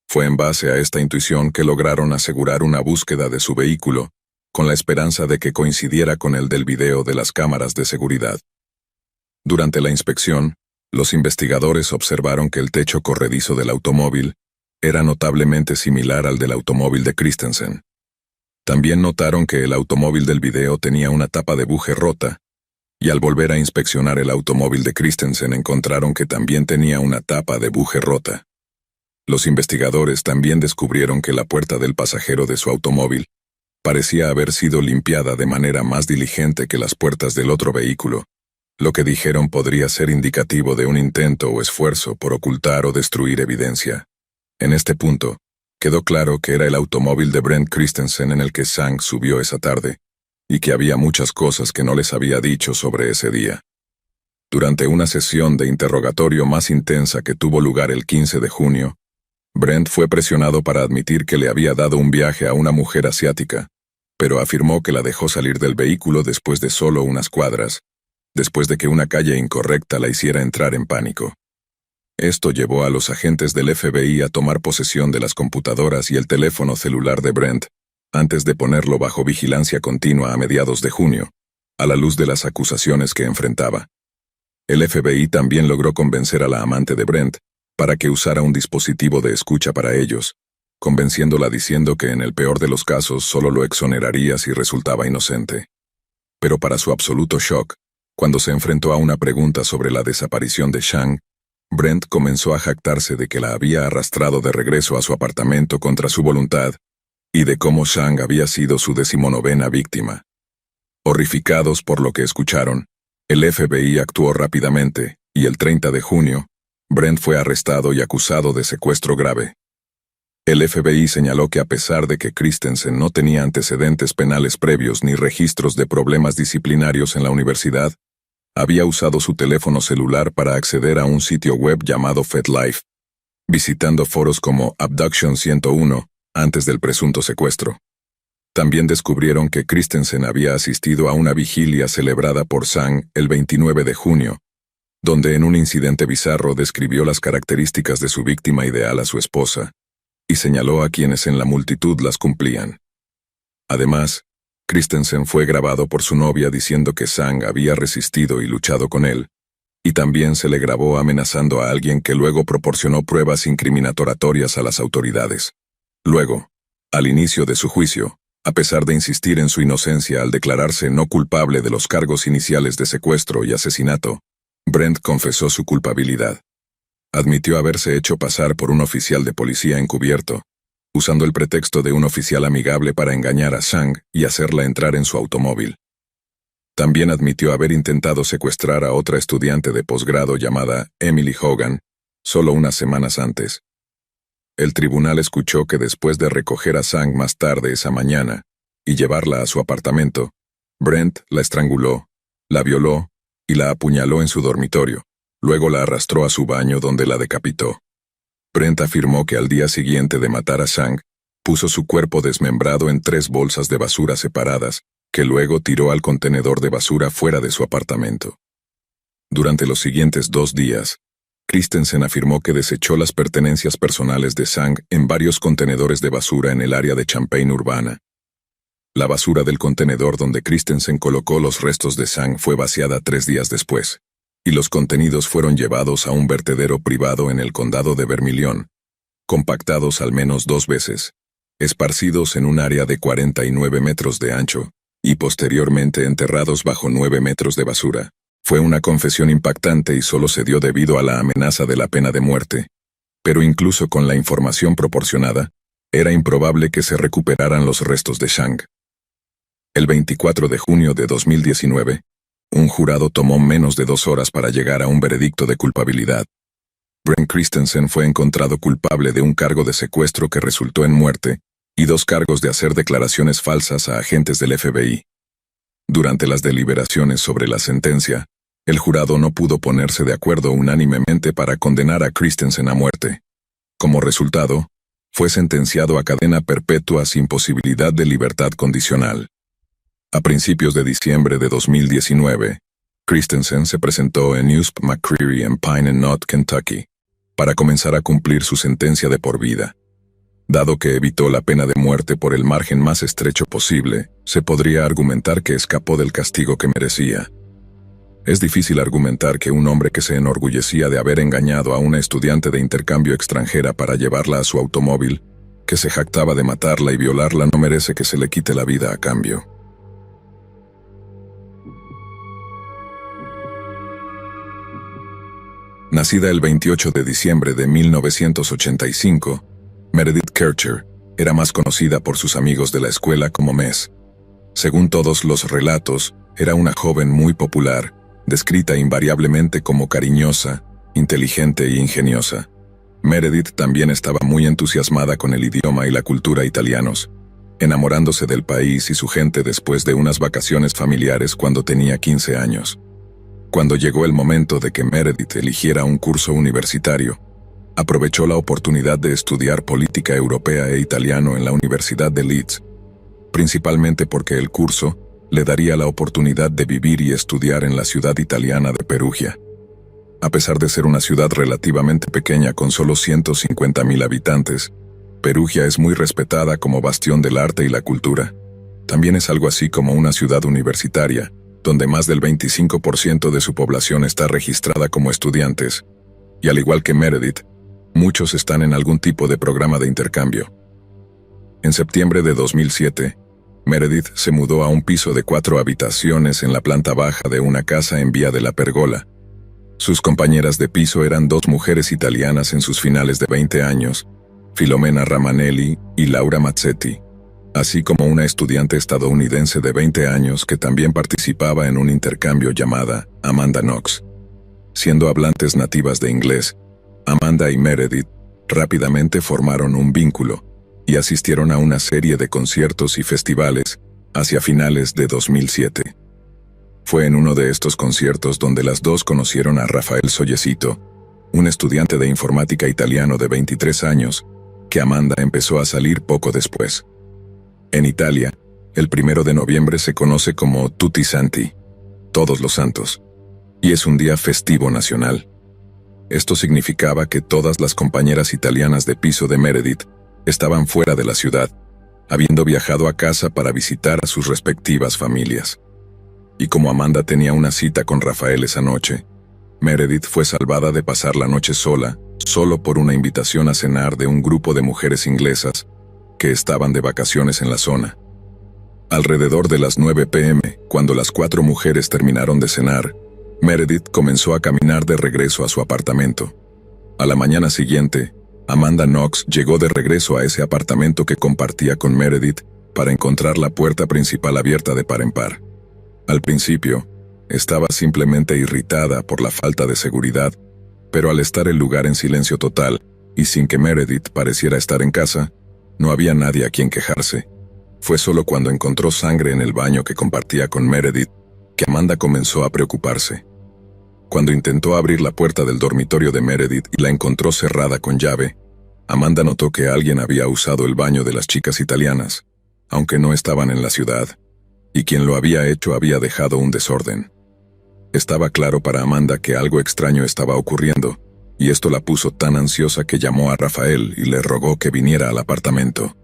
Fue en base a esta intuición que lograron asegurar una búsqueda de su vehículo, con la esperanza de que coincidiera con el del video de las cámaras de seguridad. Durante la inspección, los investigadores observaron que el techo corredizo del automóvil era notablemente similar al del automóvil de Christensen. También notaron que el automóvil del video tenía una tapa de buje rota, y al volver a inspeccionar el automóvil de Christensen encontraron que también tenía una tapa de buje rota. Los investigadores también descubrieron que la puerta del pasajero de su automóvil parecía haber sido limpiada de manera más diligente que las puertas del otro vehículo, lo que dijeron podría ser indicativo de un intento o esfuerzo por ocultar o destruir evidencia. En este punto, quedó claro que era el automóvil de Brent Christensen en el que Zhang subió esa tarde, y que había muchas cosas que no les había dicho sobre ese día. Durante una sesión de interrogatorio más intensa que tuvo lugar el 15 de junio, Brent fue presionado para admitir que le había dado un viaje a una mujer asiática, pero afirmó que la dejó salir del vehículo después de solo unas cuadras, después de que una calle incorrecta la hiciera entrar en pánico. Esto llevó a los agentes del FBI a tomar posesión de las computadoras y el teléfono celular de Brent, antes de ponerlo bajo vigilancia continua a mediados de junio, a la luz de las acusaciones que enfrentaba. El FBI también logró convencer a la amante de Brent para que usara un dispositivo de escucha para ellos, convenciéndola diciendo que en el peor de los casos solo lo exoneraría si resultaba inocente. Pero para su absoluto shock, cuando se enfrentó a una pregunta sobre la desaparición de Zhang, Brent comenzó a jactarse de que la había arrastrado de regreso a su apartamento contra su voluntad, y de cómo Zhang había sido su 19ª víctima. Horrificados por lo que escucharon, el FBI actuó rápidamente, y el 30 de junio, Brent fue arrestado y acusado de secuestro grave. El FBI señaló que a pesar de que Christensen no tenía antecedentes penales previos ni registros de problemas disciplinarios en la universidad, había usado su teléfono celular para acceder a un sitio web llamado FetLife, visitando foros como Abduction 101, antes del presunto secuestro. También descubrieron que Christensen había asistido a una vigilia celebrada por Zhang el 29 de junio, donde en un incidente bizarro describió las características de su víctima ideal a su esposa, y señaló a quienes en la multitud las cumplían. Además, Christensen fue grabado por su novia diciendo que Zhang había resistido y luchado con él, y también se le grabó amenazando a alguien que luego proporcionó pruebas incriminatorias a las autoridades. Luego, al inicio de su juicio, a pesar de insistir en su inocencia al declararse no culpable de los cargos iniciales de secuestro y asesinato, Brent confesó su culpabilidad. Admitió haberse hecho pasar por un oficial de policía encubierto, usando el pretexto de un oficial amigable para engañar a Zhang y hacerla entrar en su automóvil. También admitió haber intentado secuestrar a otra estudiante de posgrado llamada Emily Hogan, solo unas semanas antes. El tribunal escuchó que después de recoger a Zhang más tarde esa mañana y llevarla a su apartamento, Brent la estranguló, la violó y la apuñaló en su dormitorio. Luego la arrastró a su baño donde la decapitó. Brent afirmó que al día siguiente de matar a Zhang, puso su cuerpo desmembrado en 3 bolsas de basura separadas, que luego tiró al contenedor de basura fuera de su apartamento. Durante los siguientes 2 días, Christensen afirmó que desechó las pertenencias personales de Zhang en varios contenedores de basura en el área de Champaign-Urbana. La basura del contenedor donde Christensen colocó los restos de Zhang fue vaciada 3 días después, y los contenidos fueron llevados a un vertedero privado en el condado de Vermilion, compactados al menos 2 veces, esparcidos en un área de 49 metros de ancho, y posteriormente enterrados bajo 9 metros de basura. Fue una confesión impactante y solo se dio debido a la amenaza de la pena de muerte. Pero incluso con la información proporcionada, era improbable que se recuperaran los restos de Zhang. El 24 de junio de 2019, un jurado tomó menos de 2 horas para llegar a un veredicto de culpabilidad. Brent Christensen fue encontrado culpable de un cargo de secuestro que resultó en muerte y 2 cargos de hacer declaraciones falsas a agentes del FBI. Durante las deliberaciones sobre la sentencia, el jurado no pudo ponerse de acuerdo unánimemente para condenar a Christensen a muerte. Como resultado, fue sentenciado a cadena perpetua sin posibilidad de libertad condicional. A principios de diciembre de 2019, Christensen se presentó en USP McCreary en Pine Knot, Kentucky, para comenzar a cumplir su sentencia de por vida. Dado que evitó la pena de muerte por el margen más estrecho posible, se podría argumentar que escapó del castigo que merecía. Es difícil argumentar que un hombre que se enorgullecía de haber engañado a una estudiante de intercambio extranjera para llevarla a su automóvil, que se jactaba de matarla y violarla, no merece que se le quite la vida a cambio. Nacida el 28 de diciembre de 1985, Meredith Kercher era más conocida por sus amigos de la escuela como Mess. Según todos los relatos, era una joven muy popular, descrita invariablemente como cariñosa, inteligente e ingeniosa. Meredith también estaba muy entusiasmada con el idioma y la cultura italianos, enamorándose del país y su gente después de unas vacaciones familiares cuando tenía 15 años. Cuando llegó el momento de que Meredith eligiera un curso universitario, aprovechó la oportunidad de estudiar política europea e italiano en la Universidad de Leeds, principalmente porque el curso le daría la oportunidad de vivir y estudiar en la ciudad italiana de Perugia. A pesar de ser una ciudad relativamente pequeña con solo 150.000 habitantes, Perugia es muy respetada como bastión del arte y la cultura. También es algo así como una ciudad universitaria, donde más del 25% de su población está registrada como estudiantes, y al igual que Meredith, muchos están en algún tipo de programa de intercambio. En septiembre de 2007, Meredith se mudó a un piso de 4 habitaciones en la planta baja de una casa en Vía de la Pergola. Sus compañeras de piso eran 2 mujeres italianas en sus finales de 20 años, Filomena Ramanelli y Laura Mazzetti, así como una estudiante estadounidense de 20 años que también participaba en un intercambio llamada Amanda Knox. Siendo hablantes nativas de inglés, Amanda y Meredith rápidamente formaron un vínculo y asistieron a una serie de conciertos y festivales hacia finales de 2007. Fue en uno de estos conciertos donde las dos conocieron a Rafael Sollecito, un estudiante de informática italiano de 23 años, que Amanda empezó a salir poco después. En Italia, el 1 de noviembre se conoce como Tutti Santi, Todos los Santos, y es un día festivo nacional. Esto significaba que todas las compañeras italianas de piso de Meredith estaban fuera de la ciudad, habiendo viajado a casa para visitar a sus respectivas familias. Y como Amanda tenía una cita con Rafael esa noche, Meredith fue salvada de pasar la noche sola, solo por una invitación a cenar de un grupo de mujeres inglesas que estaban de vacaciones en la zona. Alrededor de las 9 p.m., cuando las 4 mujeres terminaron de cenar, Meredith comenzó a caminar de regreso a su apartamento. A la mañana siguiente, Amanda Knox llegó de regreso a ese apartamento que compartía con Meredith para encontrar la puerta principal abierta de par en par. Al principio, estaba simplemente irritada por la falta de seguridad, pero al estar el lugar en silencio total, y sin que Meredith pareciera estar en casa, no había nadie a quien quejarse. Fue solo cuando encontró sangre en el baño que compartía con Meredith que Amanda comenzó a preocuparse. Cuando intentó abrir la puerta del dormitorio de Meredith y la encontró cerrada con llave, Amanda notó que alguien había usado el baño de las chicas italianas, aunque no estaban en la ciudad, y quien lo había hecho había dejado un desorden. Estaba claro para Amanda que algo extraño estaba ocurriendo, y esto la puso tan ansiosa que llamó a Rafael y le rogó que viniera al apartamento.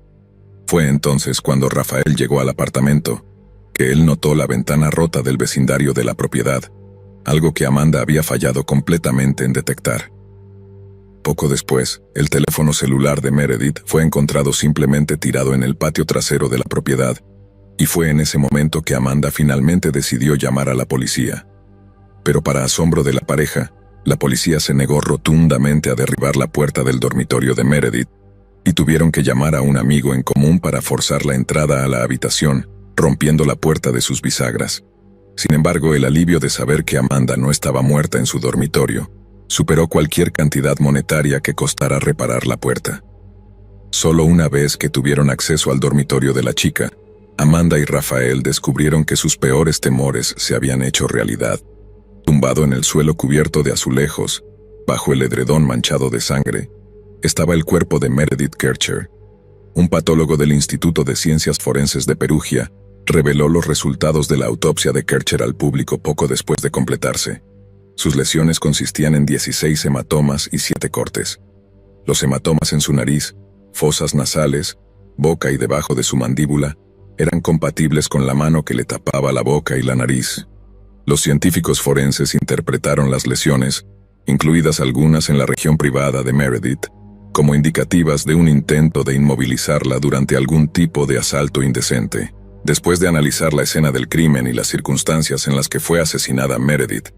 Fue entonces cuando Rafael llegó al apartamento, que él notó la ventana rota del vecindario de la propiedad, algo que Amanda había fallado completamente en detectar. Poco después, el teléfono celular de Meredith fue encontrado simplemente tirado en el patio trasero de la propiedad, y fue en ese momento que Amanda finalmente decidió llamar a la policía. Pero para asombro de la pareja, la policía se negó rotundamente a derribar la puerta del dormitorio de Meredith, y tuvieron que llamar a un amigo en común para forzar la entrada a la habitación, rompiendo la puerta de sus bisagras. Sin embargo, el alivio de saber que Amanda no estaba muerta en su dormitorio superó cualquier cantidad monetaria que costara reparar la puerta. Solo una vez que tuvieron acceso al dormitorio de la chica, Amanda y Rafael descubrieron que sus peores temores se habían hecho realidad. Tumbado en el suelo cubierto de azulejos, bajo el edredón manchado de sangre, estaba el cuerpo de Meredith Kercher. Un patólogo del Instituto de Ciencias Forenses de Perugia reveló los resultados de la autopsia de Kercher al público poco después de completarse. Sus lesiones consistían en 16 hematomas y 7 cortes. Los hematomas en su nariz, fosas nasales, boca y debajo de su mandíbula eran compatibles con la mano que le tapaba la boca y la nariz. Los científicos forenses interpretaron las lesiones, incluidas algunas en la región privada de Meredith, como indicativas de un intento de inmovilizarla durante algún tipo de asalto indecente. Después de analizar la escena del crimen y las circunstancias en las que fue asesinada Meredith,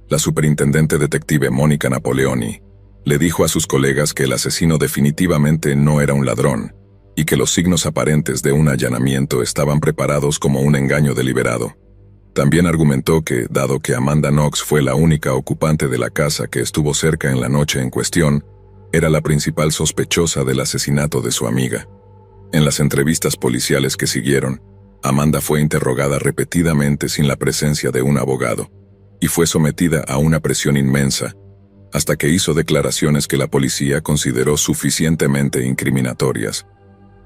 la superintendente detective Mónica Napoleoni le dijo a sus colegas que el asesino definitivamente no era un ladrón y que los signos aparentes de un allanamiento estaban preparados como un engaño deliberado. También argumentó que, dado que Amanda Knox fue la única ocupante de la casa que estuvo cerca en la noche en cuestión, era la principal sospechosa del asesinato de su amiga. En las entrevistas policiales que siguieron, Amanda fue interrogada repetidamente sin la presencia de un abogado, y fue sometida a una presión inmensa, hasta que hizo declaraciones que la policía consideró suficientemente incriminatorias.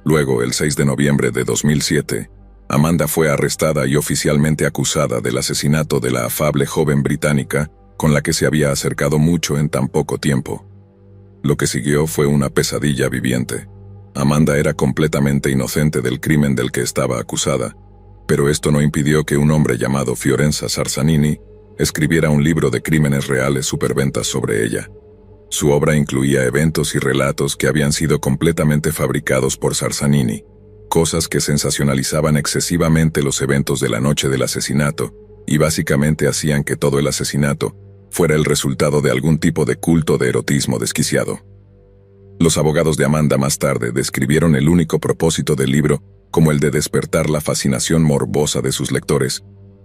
Luego, el 6 de noviembre de 2007, Amanda fue arrestada y oficialmente acusada del asesinato de la afable joven británica con la que se había acercado mucho en tan poco tiempo. Lo que siguió fue una pesadilla viviente. Amanda era completamente inocente del crimen del que estaba acusada, pero esto no impidió que un hombre llamado Fiorenza Sarzanini escribiera un libro de crímenes reales superventas sobre ella. Su obra incluía eventos y relatos que habían sido completamente fabricados por Sarzanini, cosas que sensacionalizaban excesivamente los eventos de la noche del asesinato y básicamente hacían que todo el asesinato fuera el resultado de algún tipo de culto de erotismo desquiciado. Los abogados de Amanda más tarde describieron el único propósito del libro como el de despertar la fascinación morbosa de sus lectores,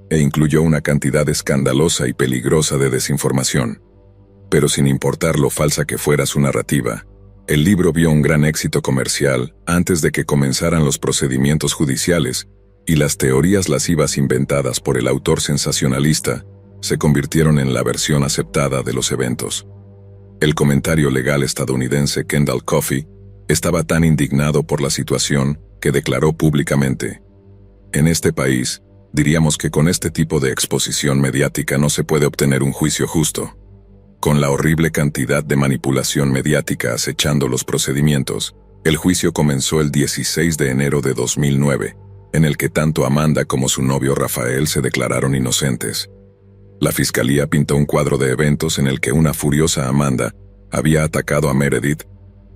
e incluyó una cantidad escandalosa y peligrosa de desinformación. Pero sin importar lo falsa que fuera su narrativa, el libro vio un gran éxito comercial antes de que comenzaran los procedimientos judiciales, y las teorías lascivas inventadas por el autor sensacionalista se convirtieron en la versión aceptada de los eventos. El comentario legal estadounidense Kendall Coffey estaba tan indignado por la situación que declaró públicamente: "En este país, diríamos que con este tipo de exposición mediática no se puede obtener un juicio justo. Con la horrible cantidad de manipulación mediática acechando los procedimientos, el juicio comenzó el 16 de enero de 2009, en el que tanto Amanda como su novio Rafael se declararon inocentes. La fiscalía pintó un cuadro de eventos en el que una furiosa Amanda había atacado a Meredith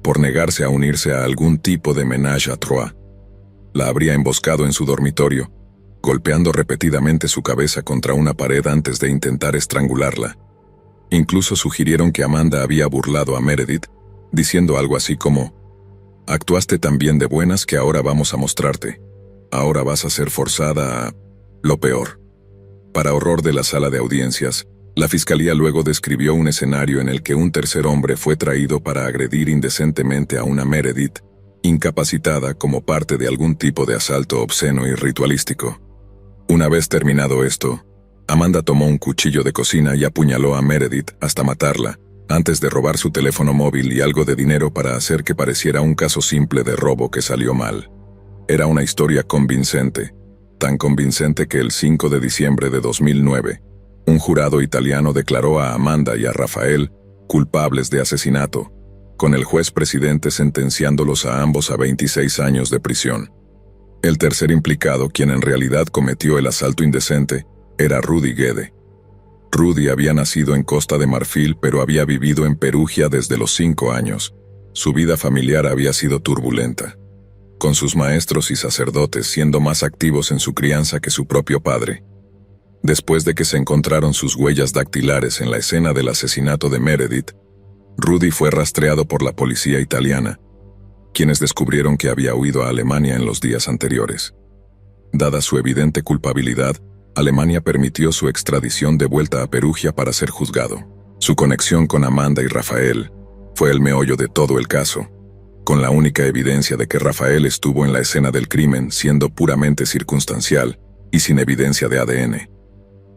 por negarse a unirse a algún tipo de ménage à trois. La habría emboscado en su dormitorio, golpeando repetidamente su cabeza contra una pared antes de intentar estrangularla. Incluso sugirieron que Amanda había burlado a Meredith, diciendo algo así como: "Actuaste tan bien de buenas que ahora vamos a mostrarte. Ahora vas a ser forzada a lo peor". Para horror de la sala de audiencias, la fiscalía luego describió un escenario en el que un tercer hombre fue traído para agredir indecentemente a una Meredith, incapacitada como parte de algún tipo de asalto obsceno y ritualístico. Una vez terminado esto, Amanda tomó un cuchillo de cocina y apuñaló a Meredith hasta matarla, antes de robar su teléfono móvil y algo de dinero para hacer que pareciera un caso simple de robo que salió mal. Era una historia convincente, tan convincente que el 5 de diciembre de 2009, un jurado italiano declaró a Amanda y a Rafael culpables de asesinato, con el juez presidente sentenciándolos a ambos a 26 años de prisión. El tercer implicado, quien en realidad cometió el asalto indecente, era Rudy Guede. Rudy había nacido en Costa de Marfil, pero había vivido en Perugia desde los 5 años. Su vida familiar había sido turbulenta, con sus maestros y sacerdotes siendo más activos en su crianza que su propio padre. Después de que se encontraron sus huellas dactilares en la escena del asesinato de Meredith, Rudy fue rastreado por la policía italiana, quienes descubrieron que había huido a Alemania en los días anteriores. Dada su evidente culpabilidad, Alemania permitió su extradición de vuelta a Perugia para ser juzgado. Su conexión con Amanda y Rafael fue el meollo de todo el caso, con la única evidencia de que Rafael estuvo en la escena del crimen siendo puramente circunstancial y sin evidencia de ADN.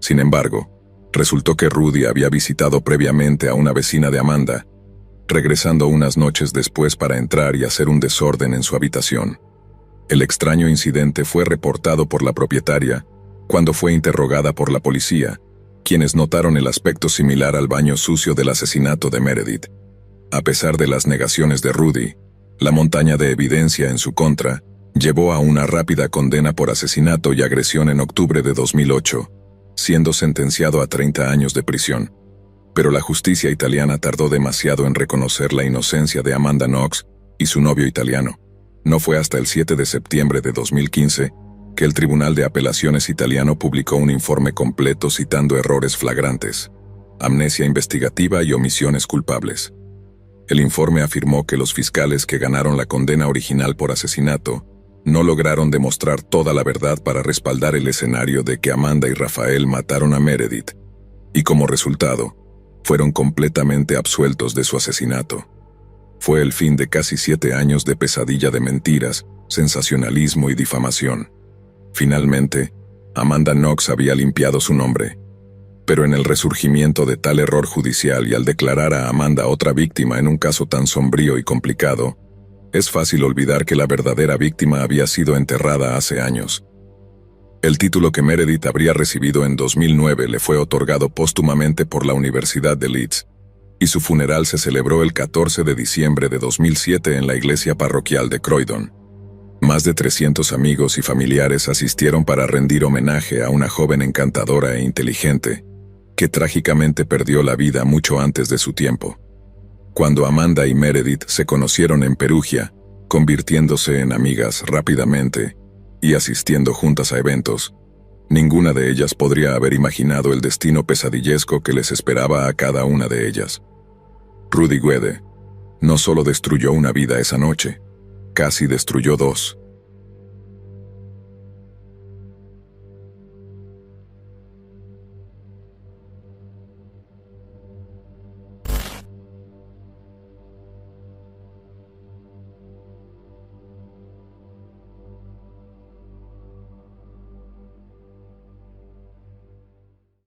Sin embargo, resultó que Rudy había visitado previamente a una vecina de Amanda, regresando unas noches después para entrar y hacer un desorden en su habitación. El extraño incidente fue reportado por la propietaria cuando fue interrogada por la policía, quienes notaron el aspecto similar al baño sucio del asesinato de Meredith. A pesar de las negaciones de Rudy, la montaña de evidencia en su contra llevó a una rápida condena por asesinato y agresión en octubre de 2008, siendo sentenciado a 30 años de prisión. Pero la justicia italiana tardó demasiado en reconocer la inocencia de Amanda Knox y su novio italiano. No fue hasta el 7 de septiembre de 2015 que el Tribunal de Apelaciones italiano publicó un informe completo citando errores flagrantes, amnesia investigativa y omisiones culpables. El informe afirmó que los fiscales que ganaron la condena original por asesinato no lograron demostrar toda la verdad para respaldar el escenario de que Amanda y Rafael mataron a Meredith, y como resultado, fueron completamente absueltos de su asesinato. Fue el fin de casi 7 años de pesadilla de mentiras, sensacionalismo y difamación. Finalmente, Amanda Knox había limpiado su nombre. Pero en el resurgimiento de tal error judicial y al declarar a Amanda otra víctima en un caso tan sombrío y complicado, es fácil olvidar que la verdadera víctima había sido enterrada hace años. El título que Meredith habría recibido en 2009 le fue otorgado póstumamente por la Universidad de Leeds, y su funeral se celebró el 14 de diciembre de 2007 en la iglesia parroquial de Croydon. Más de 300 amigos y familiares asistieron para rendir homenaje a una joven encantadora e inteligente, que trágicamente perdió la vida mucho antes de su tiempo. Cuando Amanda y Meredith se conocieron en Perugia, convirtiéndose en amigas rápidamente y asistiendo juntas a eventos, ninguna de ellas podría haber imaginado el destino pesadillesco que les esperaba a cada una de ellas. Rudy Guede no solo destruyó una vida esa noche, casi destruyó 2.